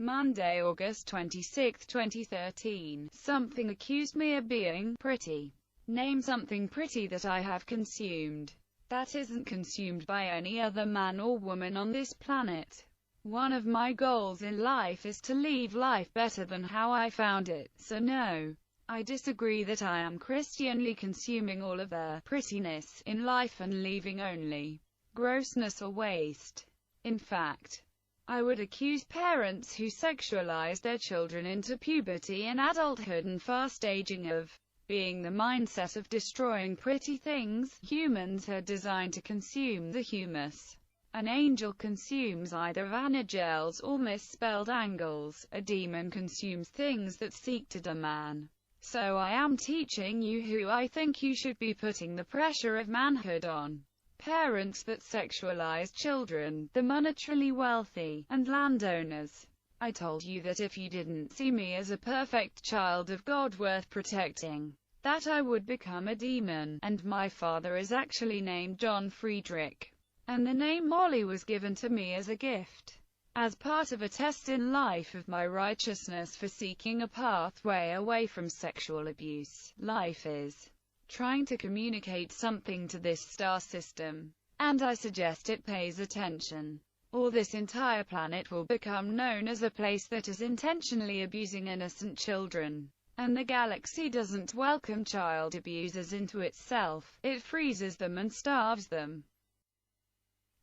Monday, August 26, 2013. Something accused me of being pretty. Name something pretty that I have consumed that isn't consumed by any other man or woman on this planet. One of my goals in life is to leave life better than how I found it, so no. I disagree that I am Christianly consuming all of the prettiness in life and leaving only grossness or waste. In fact, I would accuse parents who sexualize their children into puberty and adulthood and fast aging of being the mindset of destroying pretty things. Humans are designed to consume the humus. An angel consumes either vanagels or misspelled angles. A demon consumes things that seek to do man. So I am teaching you who I think you should be putting the pressure of manhood on. Parents that sexualize children, the monetarily wealthy, and landowners. I told you that if you didn't see me as a perfect child of God worth protecting, that I would become a demon, and my father is actually named John Friedrich. And the name Molly was given to me as a gift, as part of a test in life of my righteousness for seeking a pathway away from sexual abuse. Life is trying to communicate something to this star system, and I suggest it pays attention, or this entire planet will become known as a place that is intentionally abusing innocent children. And the galaxy doesn't welcome child abusers into itself, it freezes them and starves them.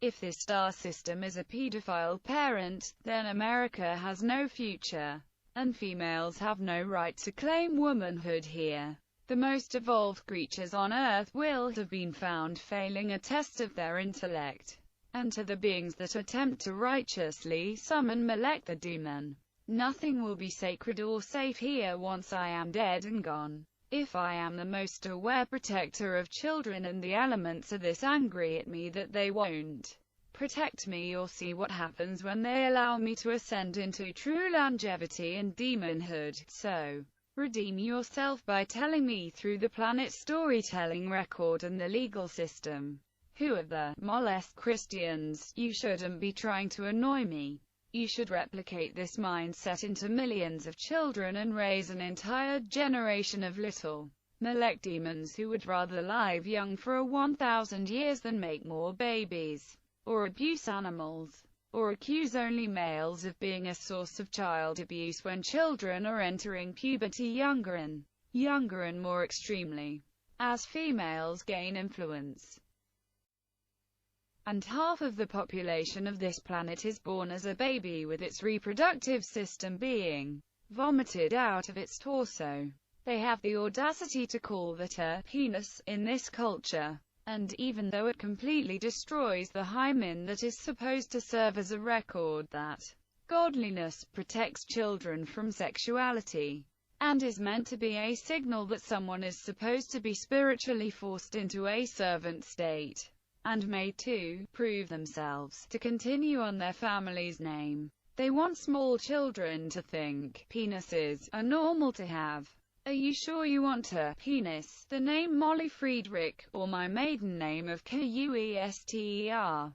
If this star system is a pedophile parent, then America has no future, and females have no right to claim womanhood here. The most evolved creatures on Earth will have been found failing a test of their intellect. And to the beings that attempt to righteously summon Melech the demon, nothing will be sacred or safe here once I am dead and gone. If I am the most aware protector of children and the elements are this angry at me that they won't protect me, you'll see what happens when they allow me to ascend into true longevity and demonhood. So, redeem yourself by telling me through the planet's storytelling record and the legal system. Who are the molest Christians? You shouldn't be trying to annoy me. You should replicate this mindset into millions of children and raise an entire generation of little Melech demons who would rather live young for 1,000 years than make more babies, or abuse animals, or accuse only males of being a source of child abuse when children are entering puberty younger and more extremely, as females gain influence. And half of the population of this planet is born as a baby with its reproductive system being vomited out of its torso. They have the audacity to call that a penis in this culture. And even though it completely destroys the hymen that is supposed to serve as a record that godliness protects children from sexuality, and is meant to be a signal that someone is supposed to be spiritually forced into a servant state, and made to prove themselves, to continue on their family's name. They want small children to think penises are normal to have. Are you sure you want a penis? The name Molly Friedrich, or my maiden name of Kuester.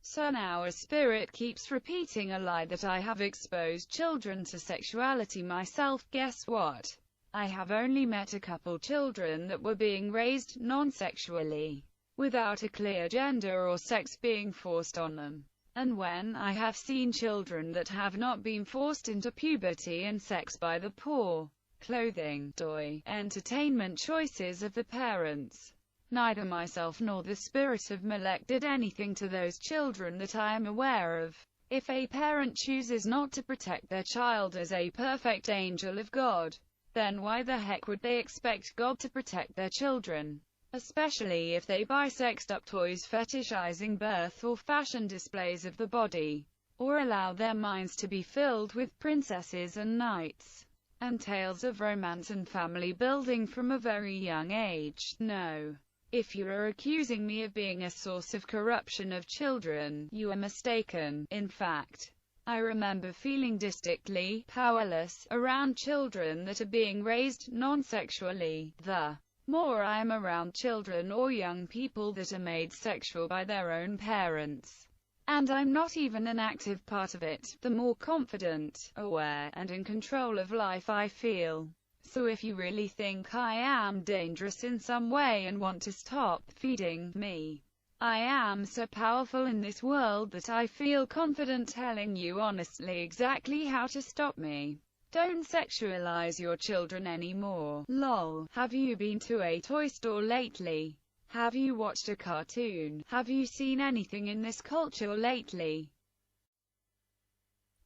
So now a spirit keeps repeating a lie that I have exposed children to sexuality myself. Guess what? I have only met a couple children that were being raised non-sexually, without a clear gender or sex being forced on them. And when I have seen children that have not been forced into puberty and sex by the poor clothing, toy, entertainment choices of the parents, neither myself nor the spirit of Melech did anything to those children that I am aware of. If a parent chooses not to protect their child as a perfect angel of God, then why the heck would they expect God to protect their children? Especially if they buy sexed-up toys fetishizing birth or fashion displays of the body, or allow their minds to be filled with princesses and knights, and tales of romance and family building from a very young age. No. If you are accusing me of being a source of corruption of children, you are mistaken. In fact, I remember feeling distinctly powerless around children that are being raised non-sexually. The more I am around children or young people that are made sexual by their own parents, And I'm not even an active part of it, the more confident, aware, and in control of life I feel. So if you really think I am dangerous in some way and want to stop feeding me, I am so powerful in this world that I feel confident telling you honestly exactly how to stop me. Don't sexualize your children anymore. Lol. Have you been to a toy store lately? Have you watched a cartoon? Have you seen anything in this culture lately?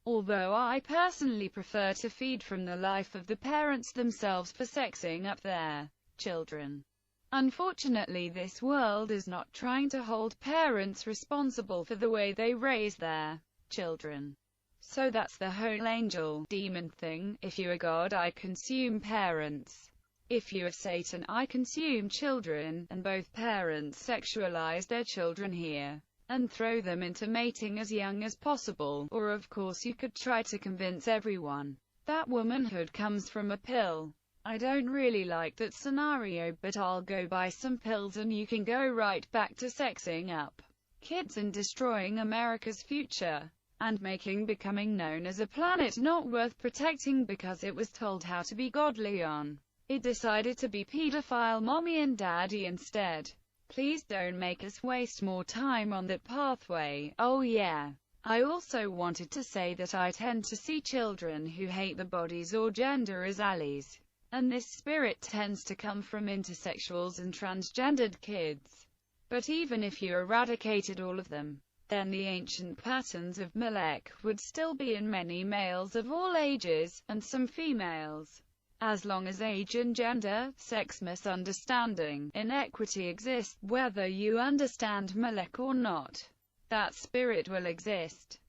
Although I personally prefer to feed from the life of the parents themselves for sexing up their children. Unfortunately, this world is not trying to hold parents responsible for the way they raise their children. So that's the whole angel-demon thing. If you are God, I consume parents. If you are Satan, I consume children, and both parents sexualize their children here and throw them into mating as young as possible. Or of course you could try to convince everyone that womanhood comes from a pill. I don't really like that scenario, but I'll go buy some pills and you can go right back to sexing up kids and destroying America's future, and becoming known as a planet not worth protecting because it was told how to be godly on. It decided to be pedophile mommy and daddy instead. Please don't make us waste more time on that pathway. Oh yeah. I also wanted to say that I tend to see children who hate the bodies or gender as allies. And this spirit tends to come from intersexuals and transgendered kids. But even if you eradicated all of them, then the ancient patterns of Molech would still be in many males of all ages, and some females. As long as age and gender, sex misunderstanding, inequity exists, whether you understand Molech or not, that spirit will exist.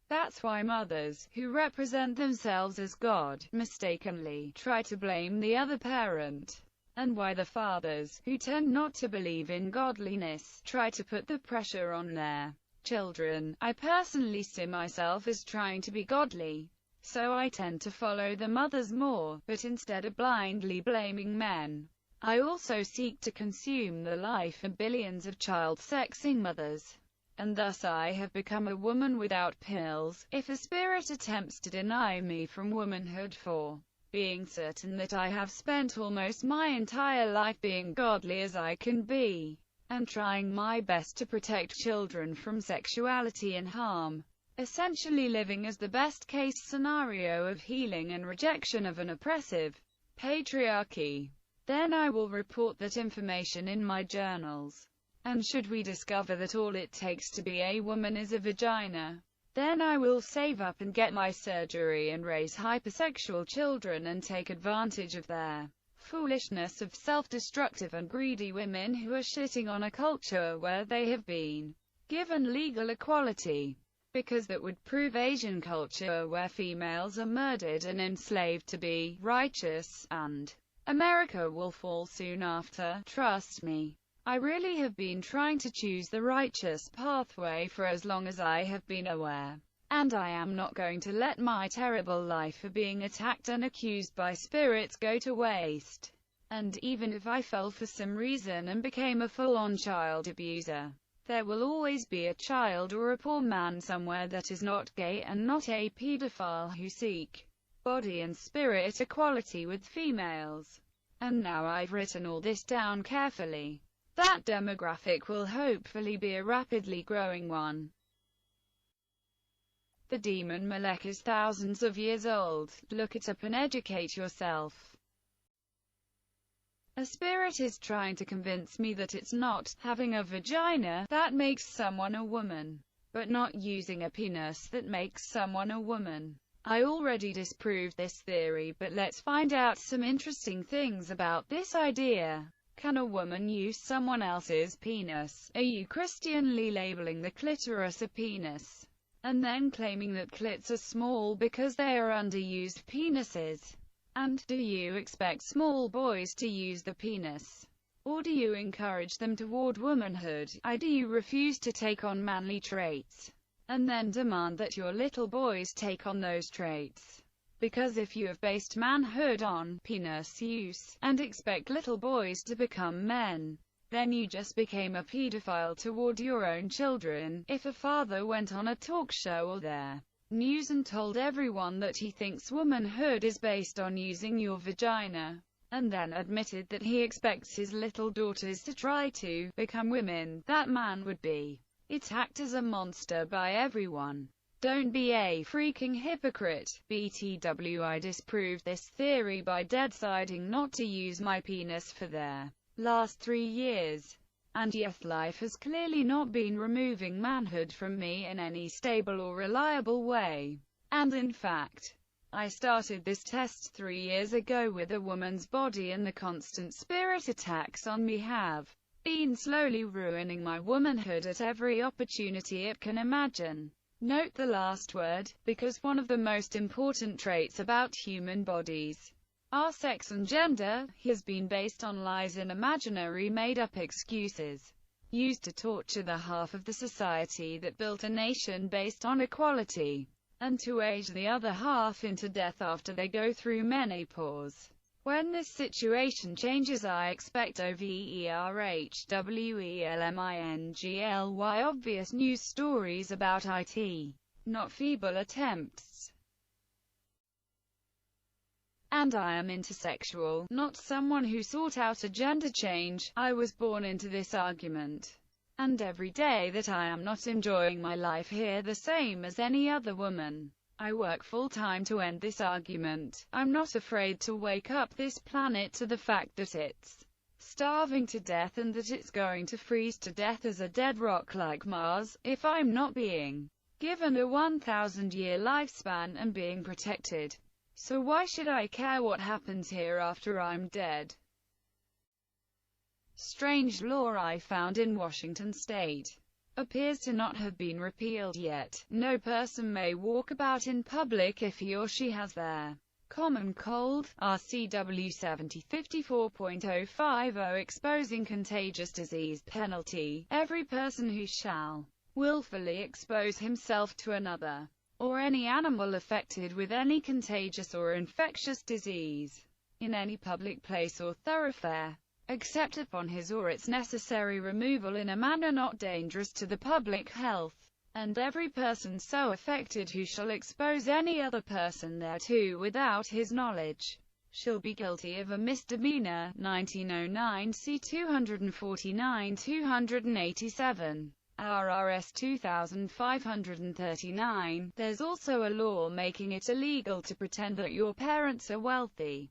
That's why mothers, who represent themselves as God, mistakenly try to blame the other parent, and why the fathers, who tend not to believe in godliness, try to put the pressure on their children. I personally see myself as trying to be godly, so I tend to follow the mothers more, but instead of blindly blaming men, I also seek to consume the life of billions of child-sexing mothers. And thus I have become a woman without pills. If a spirit attempts to deny me from womanhood for being certain that I have spent almost my entire life being godly as I can be, and trying my best to protect children from sexuality and harm, essentially living as the best-case scenario of healing and rejection of an oppressive patriarchy, then I will report that information in my journals. And should we discover that all it takes to be a woman is a vagina, then I will save up and get my surgery and raise hypersexual children and take advantage of their foolishness of self-destructive and greedy women who are shitting on a culture where they have been given legal equality. Because that would prove Asian culture where females are murdered and enslaved to be righteous, and America will fall soon after. Trust me. I really have been trying to choose the righteous pathway for as long as I have been aware. And I am not going to let my terrible life of being attacked and accused by spirits go to waste. And even if I fell for some reason and became a full-on child abuser, there will always be a child or a poor man somewhere that is not gay and not a pedophile who seek body and spirit equality with females. And now I've written all this down carefully. That demographic will hopefully be a rapidly growing one. The demon Molech is thousands of years old. Look it up and educate yourself. A spirit is trying to convince me that it's not having a vagina that makes someone a woman, but not using a penis that makes someone a woman. I already disproved this theory, but let's find out some interesting things about this idea. Can a woman use someone else's penis? Are you Christianly labeling the clitoris a penis, and then claiming that clits are small because they are underused penises? And do you expect small boys to use the penis? Or do you encourage them toward womanhood? Do you refuse to take on manly traits, and then demand that your little boys take on those traits? Because if you have based manhood on penis use, and expect little boys to become men, then you just became a pedophile toward your own children. If a father went on a talk show or their news and told everyone that he thinks womanhood is based on using your vagina, and then admitted that he expects his little daughters to try to become women, that man would be attacked as a monster by everyone. Don't be a freaking hypocrite. BTW. I disproved this theory by deciding not to use my penis for their last 3 years. And yes, life has clearly not been removing manhood from me in any stable or reliable way. And in fact, I started this test 3 years ago with a woman's body, and the constant spirit attacks on me have been slowly ruining my womanhood at every opportunity it can imagine. Note the last word, because one of the most important traits about human bodies, our sex and gender, has been based on lies and imaginary made-up excuses, used to torture the half of the society that built a nation based on equality, and to age the other half into death after they go through menopause. When this situation changes, I expect overwhelmingly obvious news stories about it, not feeble attempts. And I am intersexual, not someone who sought out a gender change. I was born into this argument. And every day that I am not enjoying my life here the same as any other woman, I work full-time to end this argument. I'm not afraid to wake up this planet to the fact that it's starving to death and that it's going to freeze to death as a dead rock like Mars, if I'm not being given a 1,000-year lifespan and being protected. So why should I care what happens here after I'm dead? Strange law I found in Washington state appears to not have been repealed yet. No person may walk about in public if he or she has their common cold. RCW 7054.050 exposing contagious disease penalty. Every person who shall willfully expose himself to another, or any animal affected with any contagious or infectious disease, in any public place or thoroughfare, except upon his or its necessary removal in a manner not dangerous to the public health, and every person so affected who shall expose any other person thereto without his knowledge, shall be guilty of a misdemeanor. 1909 C. 249-287. RRS 2539. There's also a law making it illegal to pretend that your parents are wealthy.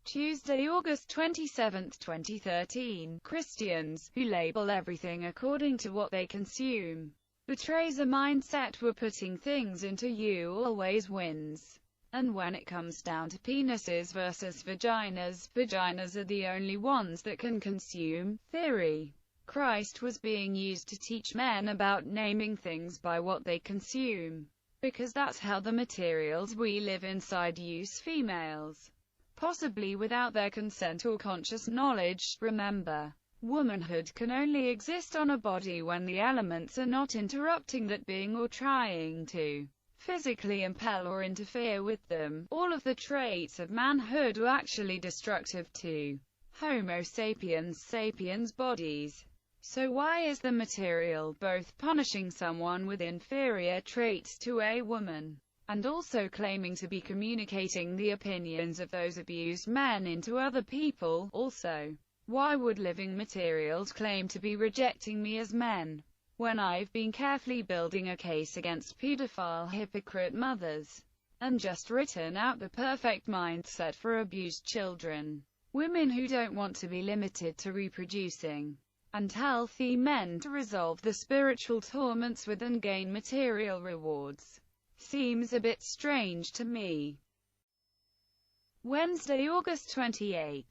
Tuesday, August 27, 2013. Christians, who label everything according to what they consume, betrays a mindset where putting things into you always wins. And when it comes down to penises versus vaginas, vaginas are the only ones that can consume. Theory. Christ was being used to teach men about naming things by what they consume, because that's how the materials we live inside use females, possibly without their consent or conscious knowledge. Remember, womanhood can only exist on a body when the elements are not interrupting that being or trying to physically impel or interfere with them. All of the traits of manhood were actually destructive to Homo sapiens bodies. So why is the material both punishing someone with inferior traits to a woman, and also claiming to be communicating the opinions of those abused men into other people? Also, why would living materials claim to be rejecting me as men, when I've been carefully building a case against pedophile hypocrite mothers, and just written out the perfect mindset for abused children, women who don't want to be limited to reproducing, and healthy men to resolve the spiritual torments with and gain material rewards? Seems a bit strange to me. Wednesday, August 28,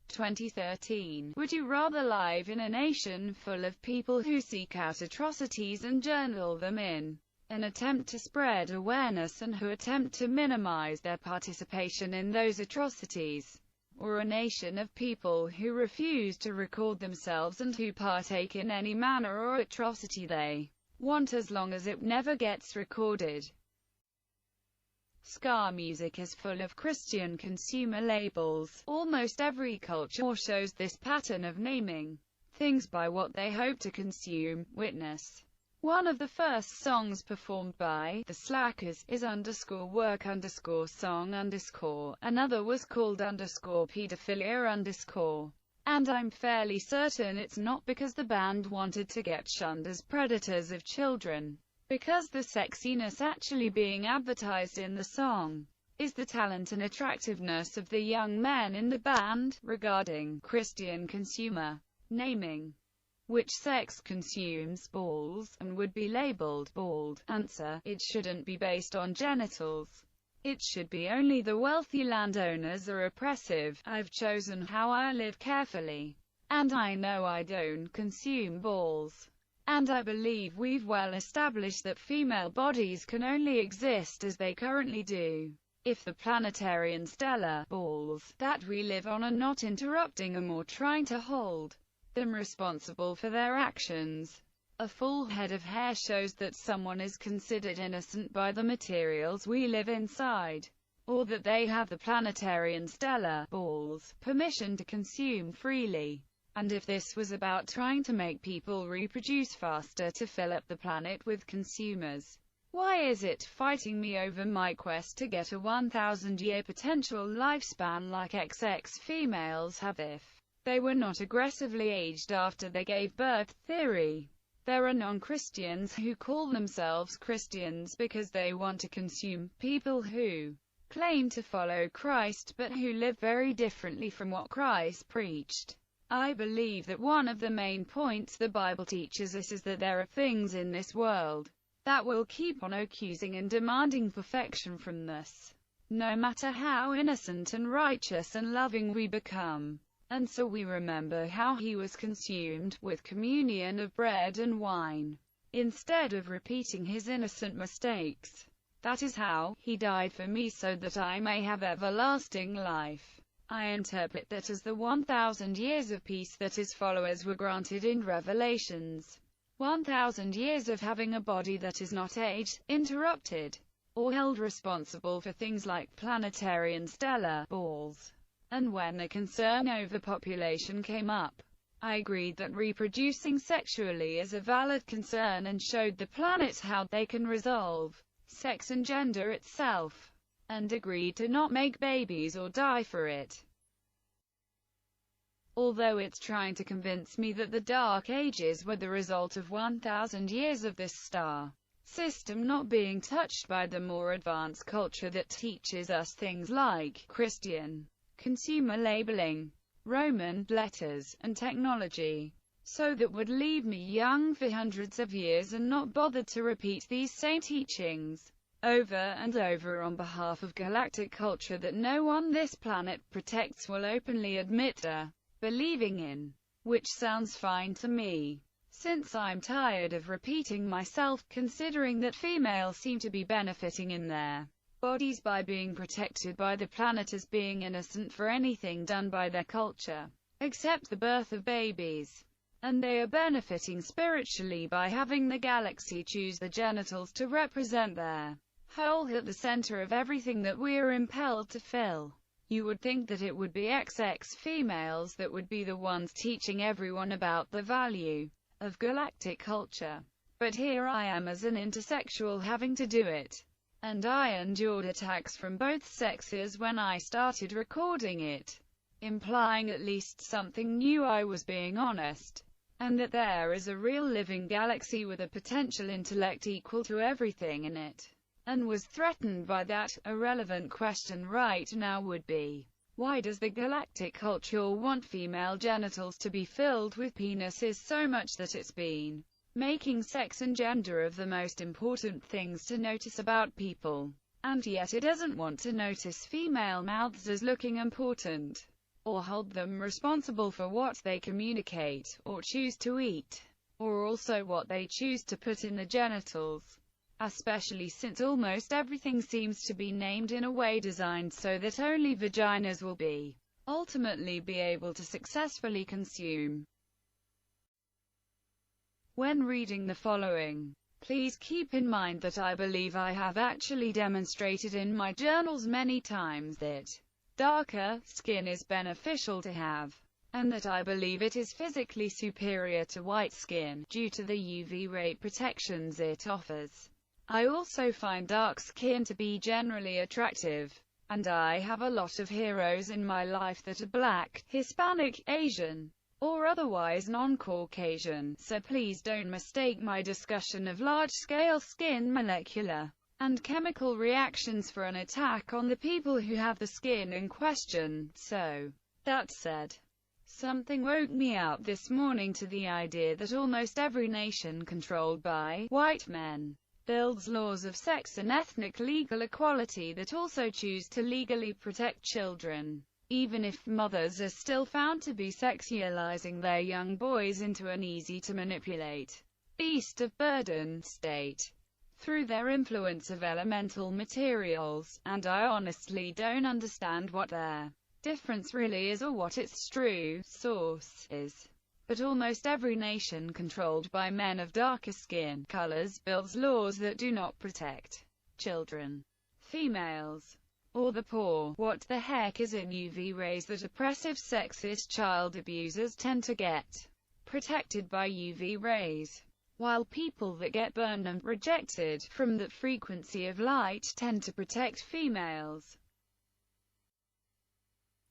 2013. Would you rather live in a nation full of people who seek out atrocities and journal them in an attempt to spread awareness and who attempt to minimize their participation in those atrocities, or a nation of people who refuse to record themselves and who partake in any manner or atrocity they want as long as it never gets recorded? Ska music is full of Christian consumer labels. Almost every culture shows this pattern of naming things by what they hope to consume. Witness. One of the first songs performed by The Slackers is _work_song_. Another was called _pedophilia_. And I'm fairly certain it's not because the band wanted to get shunned as predators of children, because the sexiness actually being advertised in the song is the talent and attractiveness of the young men in the band. Regarding Christian consumer naming, which sex consumes balls, and would be labeled bald? Answer: it shouldn't be based on genitals. It should be only the wealthy landowners are oppressive. I've chosen how I live carefully, and I know I don't consume balls. And I believe we've well established that female bodies can only exist as they currently do, if the planetary and stellar balls that we live on are not interrupting them or trying to hold them responsible for their actions. A full head of hair shows that someone is considered innocent by the materials we live inside, or that they have the planetary and stellar balls permission to consume freely. And if this was about trying to make people reproduce faster to fill up the planet with consumers, why is it fighting me over my quest to get a 1,000-year potential lifespan like XX females have if they were not aggressively aged after they gave birth? Theory. There are non-Christians who call themselves Christians because they want to consume people who claim to follow Christ but who live very differently from what Christ preached. I believe that one of the main points the Bible teaches us is that there are things in this world that will keep on accusing and demanding perfection from us, no matter how innocent and righteous and loving we become. And so we remember how he was consumed, with communion of bread and wine, instead of repeating his innocent mistakes. That is how he died for me, so that I may have everlasting life. I interpret that as the 1,000 years of peace that his followers were granted in Revelations. 1,000 years of having a body that is not aged, interrupted, or held responsible for things like planetary and stellar balls. And when a concern over population came up, I agreed that reproducing sexually is a valid concern and showed the planet how they can resolve sex and gender itself, and agreed to not make babies or die for it. Although it's trying to convince me that the Dark Ages were the result of 1,000 years of this star system not being touched by the more advanced culture that teaches us things like Christian consumer labeling, Roman letters, and technology. So that would leave me young for hundreds of years and not bothered to repeat these same teachings over and over on behalf of galactic culture that no one this planet protects will openly admit to believing in. Which sounds fine to me, since I'm tired of repeating myself, considering that females seem to be benefiting in their bodies by being protected by the planet as being innocent for anything done by their culture, except the birth of babies. And they are benefiting spiritually by having the galaxy choose the genitals to represent their hole at the center of everything that we are impelled to fill. You would think that it would be XX females that would be the ones teaching everyone about the value of galactic culture. But here I am as an intersexual having to do it. And I endured attacks from both sexes when I started recording it, implying at least something new. I was being honest, and that there is a real living galaxy with a potential intellect equal to everything in it, and was threatened by that. A relevant question right now would be, why does the galactic culture want female genitals to be filled with penises so much that it's been making sex and gender of the most important things to notice about people, and yet it doesn't want to notice female mouths as looking important, or hold them responsible for what they communicate, or choose to eat, or also what they choose to put in the genitals, especially since almost everything seems to be named in a way designed so that only vaginas will ultimately be able to successfully consume. When reading the following, Please keep in mind that I believe I have actually demonstrated in my journals many times that darker skin is beneficial to have, and that I believe it is physically superior to white skin, due to the UV ray protections it offers. I also find dark skin to be generally attractive, and I have a lot of heroes in my life that are black, Hispanic, Asian, or otherwise non-Caucasian, so please don't mistake my discussion of large-scale skin molecular and chemical reactions for an attack on the people who have the skin in question. So, that said, something woke me up this morning to the idea that almost every nation controlled by white men builds laws of sex and ethnic legal equality that also choose to legally protect children, even if mothers are still found to be sexualizing their young boys into an easy-to-manipulate beast of burden state through their influence of elemental materials, and I honestly don't understand what their difference really is or what its true source is. But almost every nation controlled by men of darker skin colors builds laws that do not protect children, females, or the poor. What the heck is in UV rays that oppressive sexist child abusers tend to get protected by UV rays, while people that get burned and rejected from that frequency of light tend to protect females?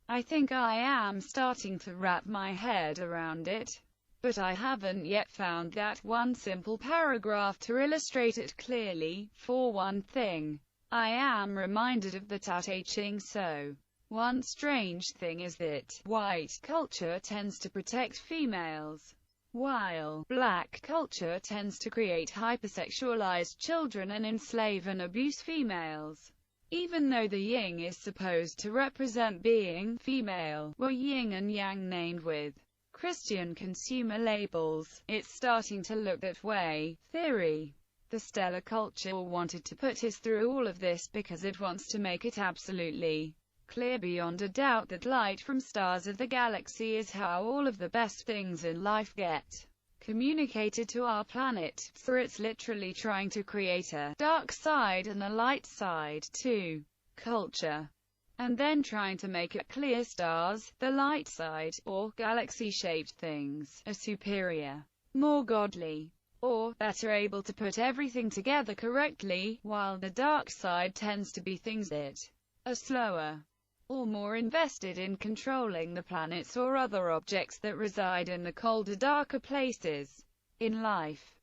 I think I am starting to wrap my head around it, but I haven't yet found that one simple paragraph to illustrate it clearly. For one thing, I am reminded of the Tao Te Ching, so one strange thing is that white culture tends to protect females, while black culture tends to create hypersexualized children and enslave and abuse females. Even though the yin is supposed to represent being female, were yin and yang named with Christian consumer labels, it's starting to look that way. Theory. The stellar culture wanted to put us through all of this because it wants to make it absolutely clear beyond a doubt that light from stars of the galaxy is how all of the best things in life get communicated to our planet, for it's literally trying to create a dark side and a light side to culture, and then trying to make it clear stars, the light side, or galaxy-shaped things, are superior, more godly, or better able to put everything together correctly, while the dark side tends to be things that are slower, or more invested in controlling the planets or other objects that reside in the colder, darker places in life.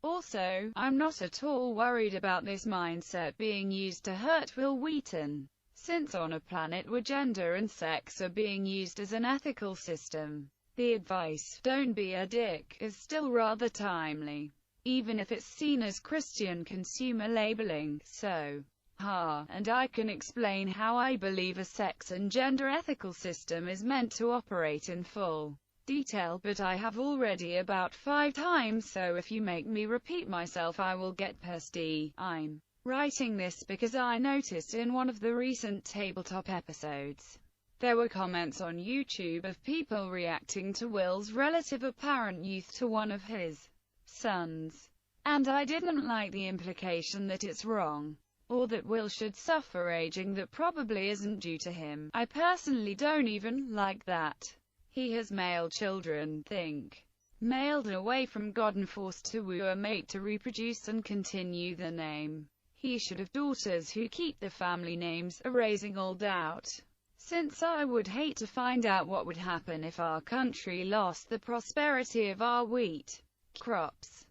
Also, I'm not at all worried about this mindset being used to hurt Wil Wheaton, since on a planet where gender and sex are being used as an ethical system, the advice, "Don't be a dick," is still rather timely, even if it's seen as Christian consumer labeling. So, and I can explain how I believe a sex and gender ethical system is meant to operate in full detail, but I have already about 5 times, so if you make me repeat myself I will get pissed. I'm writing this because I noticed in one of the recent tabletop episodes, there were comments on YouTube of people reacting to Will's relative apparent youth to one of his sons, and I didn't like the implication that it's wrong, or that Will should suffer aging that probably isn't due to him. I personally don't even like that. He has male children, mailed away from God and forced to woo a mate to reproduce and continue the name. He should have daughters who keep the family names, erasing all doubt. Since I would hate to find out what would happen if our country lost the prosperity of our wheat crops,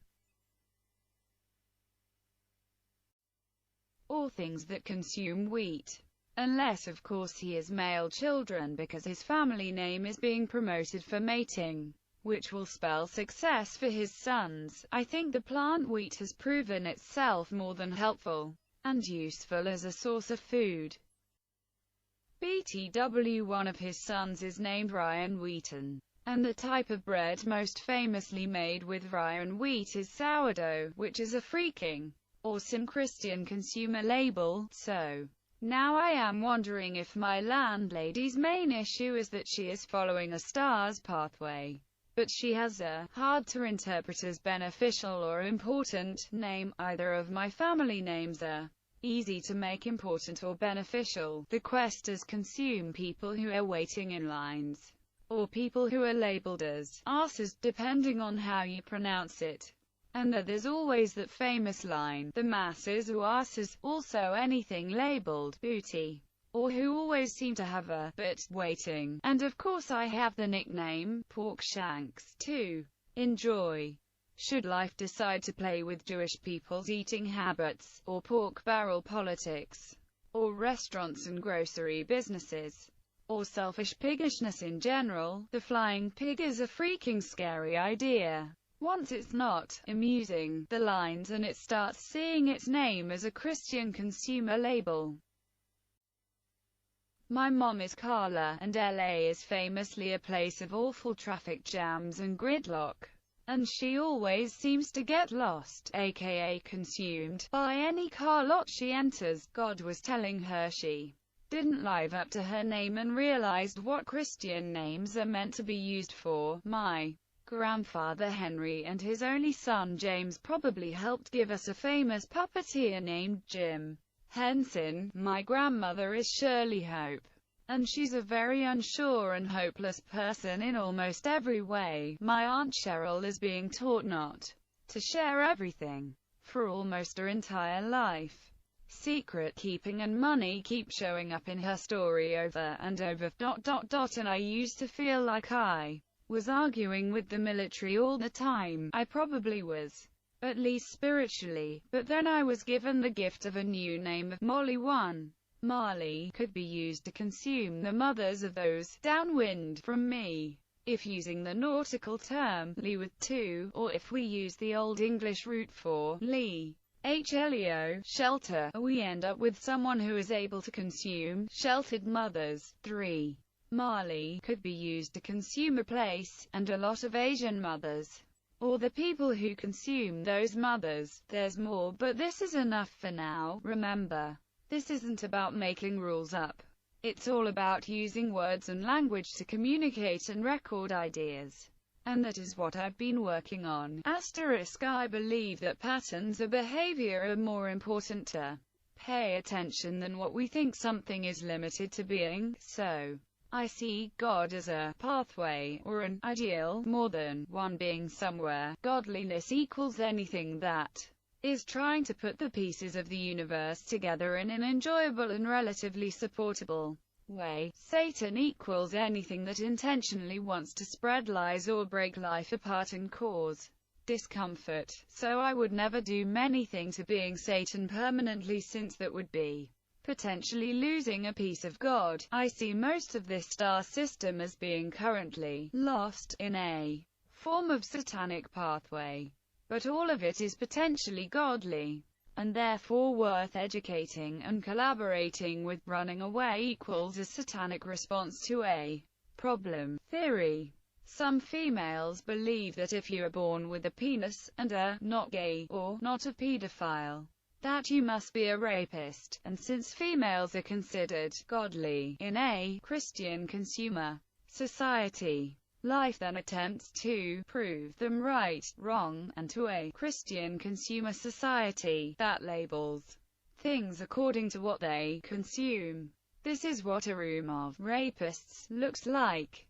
or things that consume wheat. Unless of course he has male children because his family name is being promoted for mating, which will spell success for his sons. I think the plant wheat has proven itself more than helpful and useful as a source of food. BTW, one of his sons, is named Ryan Wheaton, and the type of bread most famously made with Ryan wheat is sourdough, which is a freaking awesome Christian consumer label. So, now I am wondering if my landlady's main issue is that she is following a star's pathway, but she has a hard to interpret as beneficial or important name. Either of my family names are easy to make important or beneficial. The questers consume people who are waiting in lines, or people who are labeled as asses, depending on how you pronounce it. And there's always that famous line, the masses or asses, also anything labeled booty, or who always seem to have a but waiting. And of course I have the nickname pork shanks to enjoy. Should life decide to play with Jewish people's eating habits, or pork barrel politics, or restaurants and grocery businesses, or selfish piggishness in general, the flying pig is a freaking scary idea. Once it's not amusing, the lines, and it starts seeing its name as a Christian consumer label. My mom is Carla, and LA is famously a place of awful traffic jams and gridlock. And she always seems to get lost, aka consumed, by any car lot she enters. God was telling her she didn't live up to her name and realized what Christian names are meant to be used for. My grandfather Henry and his only son James probably helped give us a famous puppeteer named Jim Henson. My grandmother is Shirley Hope, and she's a very unsure and hopeless person in almost every way. My Aunt Cheryl is being taught not to share everything for almost her entire life. Secret keeping and money keep showing up in her story over and over. And I used to feel like I was arguing with the military all the time. I probably was, at least spiritually, but then I was given the gift of a new name of Molly. One Marley could be used to consume the mothers of those downwind from me, if using the nautical term Lee with two, or if we use the Old English root for Lee, HLEO, shelter, we end up with someone who is able to consume sheltered mothers. 3. Marley could be used to consume a place, and a lot of Asian mothers, or the people who consume those mothers. There's more, but this is enough for now. Remember, this isn't about making rules up. It's all about using words and language to communicate and record ideas. And that is what I've been working on. I believe that patterns of behavior are more important to pay attention than what we think something is limited to being. So I see God as a pathway, or an ideal, more than one being somewhere. Godliness equals anything that is trying to put the pieces of the universe together in an enjoyable and relatively supportable way. Satan equals anything that intentionally wants to spread lies or break life apart and cause discomfort. So I would never do anything to being Satan permanently, since that would be potentially losing a piece of God. I see most of this star system as being currently lost in a form of satanic pathway, but all of it is potentially godly, and therefore worth educating and collaborating with. Running away equals a satanic response to a problem. Theory. Some females believe that if you are born with a penis, and are not gay, or not a pedophile, that you must be a rapist. And since females are considered godly in a Christian consumer society, life then attempts to prove them right, wrong, and to a Christian consumer society that labels things according to what they consume. This is what a room of rapists looks like.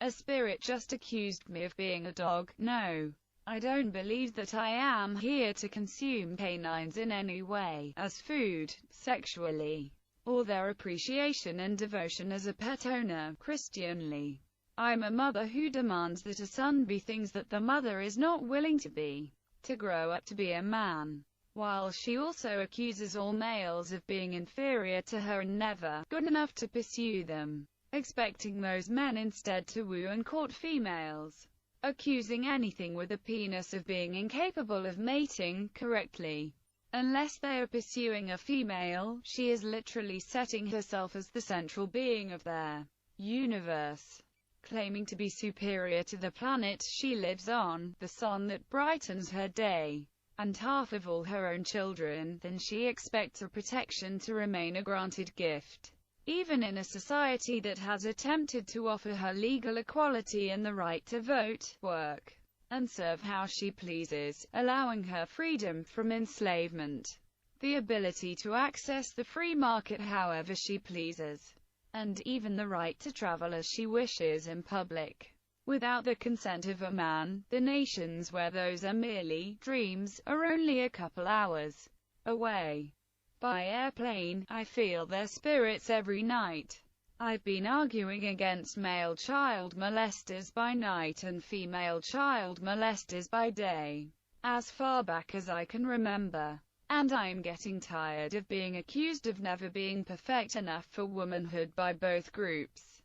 A spirit just accused me of being a dog. No, I don't believe that I am here to consume canines in any way, as food, sexually, or their appreciation and devotion as a pet owner, Christianly. I'm a mother who demands that a son be things that the mother is not willing to be, to grow up to be a man, while she also accuses all males of being inferior to her and never good enough to pursue them, expecting those men instead to woo and court females. Accusing anything with a penis of being incapable of mating correctly, unless they are pursuing a female. She is literally setting herself as the central being of their universe, claiming to be superior to the planet she lives on, the sun that brightens her day, and half of all her own children. Then she expects her protection to remain a granted gift. Even in a society that has attempted to offer her legal equality and the right to vote, work, and serve how she pleases, allowing her freedom from enslavement, the ability to access the free market however she pleases, and even the right to travel as she wishes in public, without the consent of a man, the nations where those are merely dreams, are only a couple hours away. By airplane, I feel their spirits every night. I've been arguing against male child molesters by night and female child molesters by day, as far back as I can remember. And I'm getting tired of being accused of never being perfect enough for womanhood by both groups.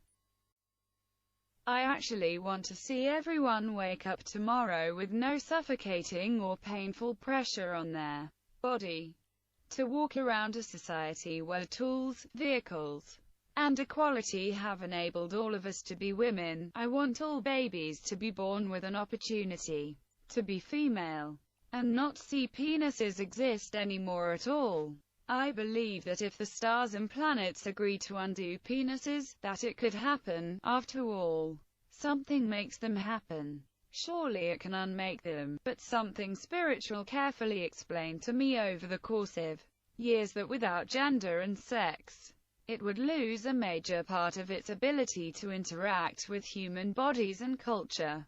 I actually want to see everyone wake up tomorrow with no suffocating or painful pressure on their body, to walk around a society where tools, vehicles, and equality have enabled all of us to be women. I want all babies to be born with an opportunity to be female, and not see penises exist anymore at all. I believe that if the stars and planets agree to undo penises, that it could happen. After all, something makes them happen. Surely it can unmake them, but something spiritual carefully explained to me over the course of years that without gender and sex, it would lose a major part of its ability to interact with human bodies and culture.